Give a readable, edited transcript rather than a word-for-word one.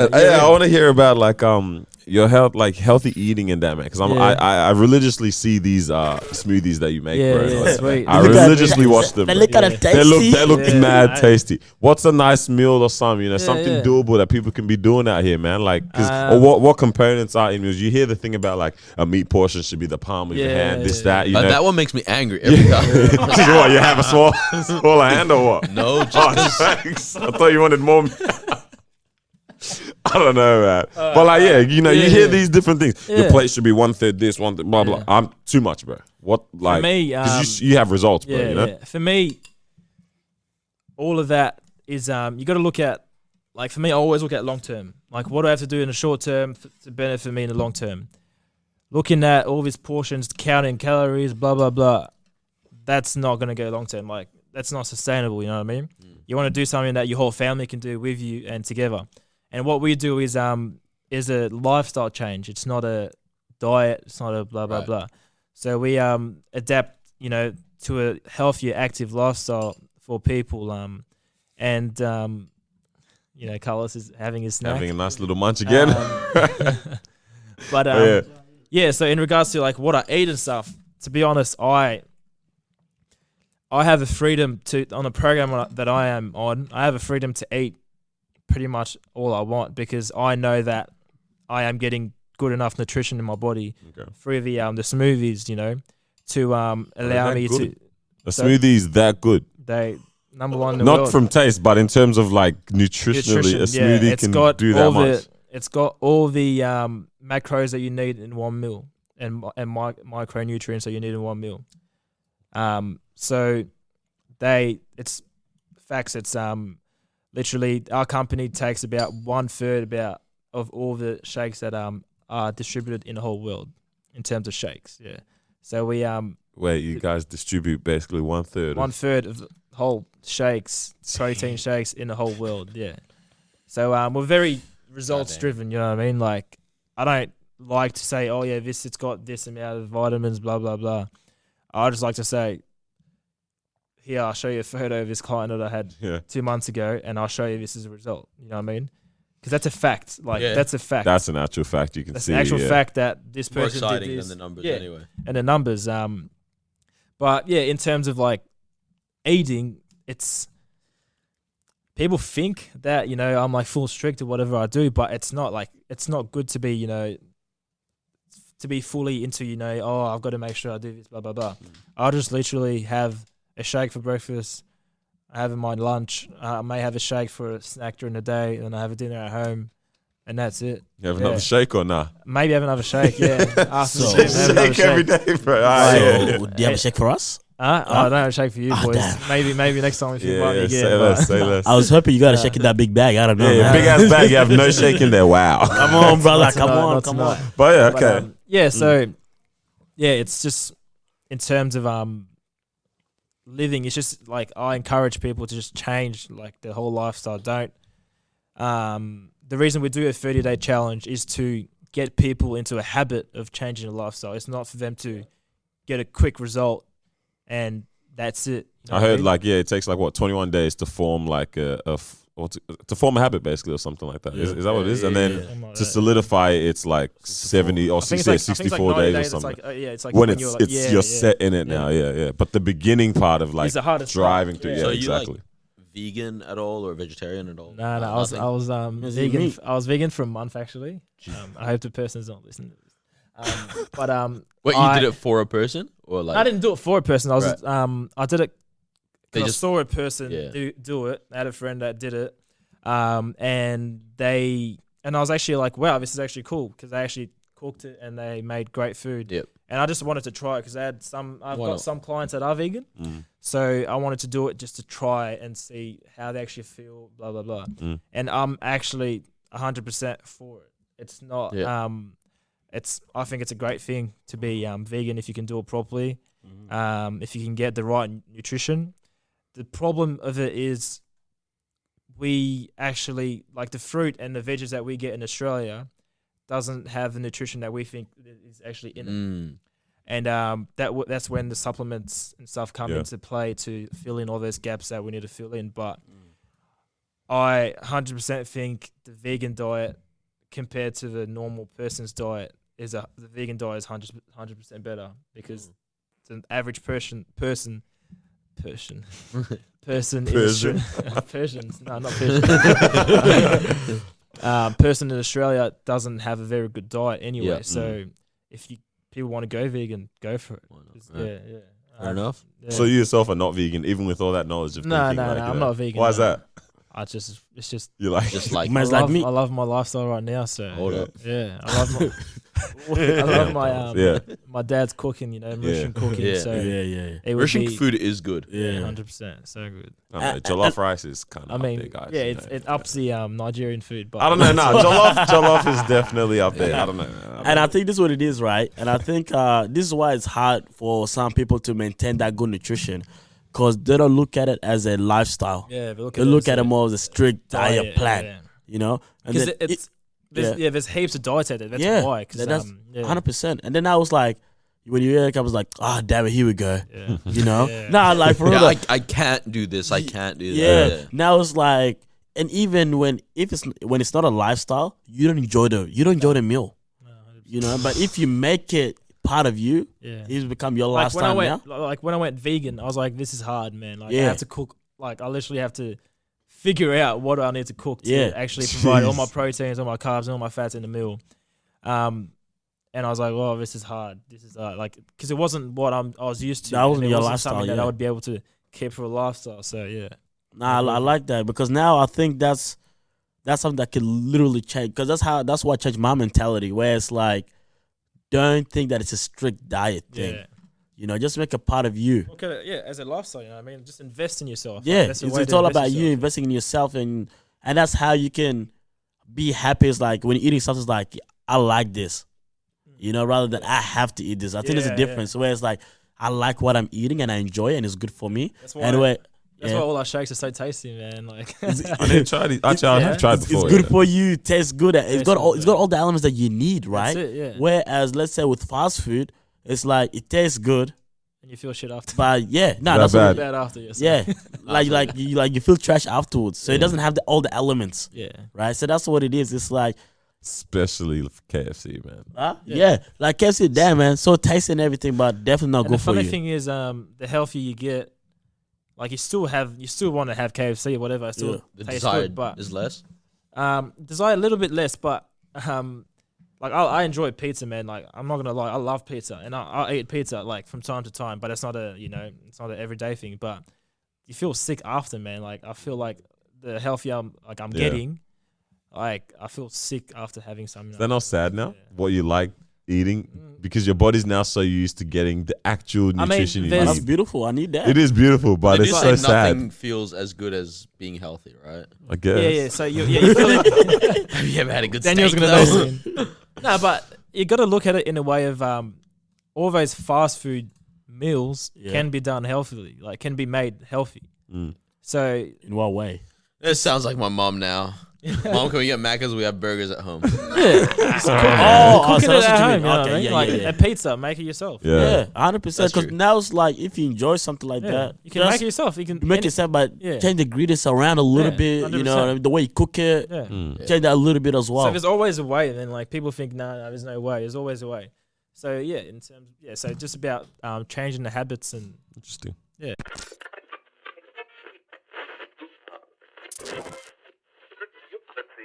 I want to hear about like your health, like healthy eating and that, man. Because I religiously see these smoothies that you make, bro. Like, sweet. I religiously watch them. They look kind of tasty. They look mad right. tasty. What's a nice meal or something? You know, something doable that people can be doing out here, man. Like, or what components are in meals? You hear the thing about like a meat portion should be the palm of your hand, that. You know, that one makes me angry every time. What, you have a smaller hand or what? No, just Thanks. I thought you wanted more. I don't know, man. But like, you know, you hear these different things. Your plate should be 1/3 this, 1/3 blah blah. I'm too much, bro. What like? For me, because you have results, bro. You know. Yeah. For me, all of that is you got to look at. Like for me, I always look at long term. Like what do I have to do in the short term to benefit me in the long term? Looking at all these portions, counting calories, blah blah blah. That's not gonna go long term. Like that's not sustainable. You know what I mean? You want to do something that your whole family can do with you and together. And what we do is a lifestyle change. It's not a diet. It's not a blah blah blah. So we adapt, you know, to a healthier, active lifestyle for people. And you know, Carlos is having his snack. Having a nice little munch again. But so in regards to like what I eat and stuff, to be honest, I have the freedom to on a program that I am on. I have a freedom to eat pretty much all I want because I know that I am getting good enough nutrition in my body through the smoothies, you know, to allow me to. The smoothies that good. They number one in the Not world. from taste, but in terms of like nutritionally, a smoothie can do that much. It's got all the macros that you need in one meal and micronutrients that you need in one meal. So it's facts. It's literally our company takes about 1/3 of all the shakes that are distributed in the whole world in terms of shakes. Yeah. So we Wait, you guys distribute basically 1/3. 1/3 of the whole shakes, protein shakes in the whole world. Yeah. So we're very results driven. You know what I mean? Like I don't like to say, oh yeah, it's got this amount of vitamins, blah blah blah. I just like to say, here, I'll show you a photo of this client that I had 2 months ago, and I'll show you this as a result. You know what I mean? Because that's a fact. Like that's a fact. That's an actual fact. You can see. That's an actual fact that this more person exciting did this. than the numbers anyway. And the numbers. But yeah, in terms of like eating, it's people think that you know I'm like full strict or whatever I do, but it's not like it's not good to be to be fully into oh I've got to make sure I do this blah blah blah. I'll just literally have a shake for breakfast. I have my lunch. I may have a shake for a snack during the day, and I have a dinner at home, and that's it. You have another shake or nah? Maybe have another shake. Yeah, after So- the gym, have another Shake every day, bro. So, do you have a shake for us? I don't have a shake for you boys. Damn. Maybe next time if you invite me again. Say less. I was hoping you got a shake in that big bag. I don't know. Yeah, man. big ass bag. You have no shake in there. Wow. Come on, brother. Not Come tonight, on. not tonight. But yeah, But, okay. So it's just in terms of living. It's just like I encourage people to just change like their whole lifestyle. Don't. The reason we do a 30-day challenge is to get people into a habit of changing their lifestyle. It's not for them to get a quick result and that's it. You know I what heard mean? like it takes like 21 days to form like to form a habit basically or something like that. Is that what it is? And then Something like to that. solidify it's like 70 or I think 60, it's like 64 90 days or something. It's like when you're you're set in it now, yeah. But the beginning part of like It's the hardest driving part. through, Yeah. So exactly. you like vegan at all or vegetarian at all? No, I was Is it vegan. meat? I was vegan for a month actually. I hope the person's not listening to this. But Wait, you did it for a person or like? I didn't do it for a person. I was Right. I did it They because I just- saw a person Yeah. do it. I had a friend that did it, and I was actually like, wow, this is actually cool because they actually cooked it and they made great food. Yep. And I just wanted to try it because I've Why got not? some clients that are vegan, so I wanted to do it just to try and see how they actually feel. Blah blah blah. And I'm actually 100% for it. It's not. Yeah. I think it's a great thing to be vegan if you can do it properly. If you can get the right nutrition. The problem of it is we actually like the fruit and the veggies that we get in Australia doesn't have the nutrition that we think is actually in it. And that's when the supplements and stuff come into play to fill in all those gaps that we need to fill in. But I 100% think the vegan diet compared to the normal person's diet the vegan diet is 100% better because the average Persians in Persian? Persians, no, not Persian. Person in Australia doesn't have a very good diet anyway. Yeah. So if people want to go vegan, go for it. Why not? Yeah. Fair enough. Yeah. So you yourself are not vegan, even with all that knowledge of No, thinking. no, like, no. you I'm know. not vegan. Why is no. that? It's just. You like Just like Man's like me. I love my lifestyle right now. So hold up. yeah, I love my. I love my Yeah. my dad's cooking. Russian cooking. Yeah. So Yeah. it would Russian be food is good. Yeah. 100%. So good. I don't know, jollof rice is kind of I up mean, there, guys. yeah, you know. it ups the Nigerian food. But I don't know. No, jollof is definitely up there. I don't know. And I think this is what it is, right? And I think this is why it's hard for some people to maintain that good nutrition, because they don't look at it as a lifestyle. Yeah, but They look at it more as a strict diet plan, Yeah. And Because then there's heaps of diets out there. That's Yeah, why. Because that's 100%. And then I was like, when you hear it, I was like, damn it, here we go. Yeah. Yeah. Nah, like for real. Yeah, I can't do this. I can't do Yeah. that. Now it's like, and even when it's not a lifestyle, you don't enjoy the meal. But if you make it part of you, Yeah. it's become your Like when I lifestyle now. went, when I went vegan, I was like, this is hard, man. Like I Yeah. have to cook. Like I literally have to figure out what I need to cook to Yeah. actually provide all my Jeez. proteins, all my carbs, and all my fats in the meal. And I was like, "Oh, this is hard. This is like because it wasn't what I was used to. That wasn't and it your wasn't lifestyle, something that yeah. I would be able to keep for a lifestyle. So yeah, Nah, I like that because now I think that's something that can literally change, because that's what changed my mentality, where it's like, don't think that it's a strict diet thing. yeah. Just make it part of you. Look at it, as a lifestyle. I mean, just invest in yourself. Yeah, That's the it's way to all invest about you yourself. investing in yourself, and that's how you can be happy. It's like when you're eating something, it's like, I like this, rather than I have to eat this. I think there's a Yeah, difference where it's like, I like what I'm eating and I enjoy it and it's good for me. That's why. Anyway, That's why all our shakes are so tasty, man. Like, I didn't try it. Actually, I have tried it's before. good yeah. for you. It tastes good. It's Tastes got all. good, It's got all the elements that you need, right? That's it, yeah. Whereas, let's say with fast food, it's like it tastes good, and you feel shit after. but yeah, no, That that's what. bad. Bad after, yes. Yeah, you feel trash afterwards. So it doesn't have all the elements, Yeah. right? So that's what it is. It's like, Especially KFC, man. yeah, like KFC, damn man, so tasty and everything, but definitely not And good the for funny you. thing is, the healthier you get, like you still want to have KFC or whatever. It still The tastes desire good, but is less. desire a little bit less. But like I enjoy pizza, man. Like I'm not gonna lie, I love pizza, and I eat pizza like from time to time. But it's not it's not an everyday thing. But you feel sick after, man. Like I feel like the healthier I'm Yeah. getting, like I feel sick after having something. Is that not sad now? Yeah. What you like eating? Because your body's now so used to getting the actual I mean, nutrition you there's- That's need. beautiful. I need that. It is beautiful, but They it's do so say sad. nothing feels as good as being healthy, right? I guess. Yeah. So you feel it. Have you ever had a good Daniel's steak? gonna though? know soon. No, but you got to look at it in a way of all those fast food meals Yeah. can be done healthily, like can be made healthy. Mm. So In what way? This sounds like my mom now. Mom, can we get Macca's? We have burgers at home. Oh, cooking so it that's at what you home, mean. you know what Okay, I mean? yeah, Like yeah, yeah. a pizza, make it yourself. Yeah. Yeah, 100%. That's Because true. now it's like, if you enjoy something like Yeah. that, You can make it yourself. You can make and- it yourself, but Yeah. change the ingredients around a little Yeah, bit. 100%. The way you cook it, Yeah. Mm. change that a little bit as well. So there's always a way, and then like people think, no, there's no way. There's always a way. So yeah, so just about changing the habits and Interesting. yeah.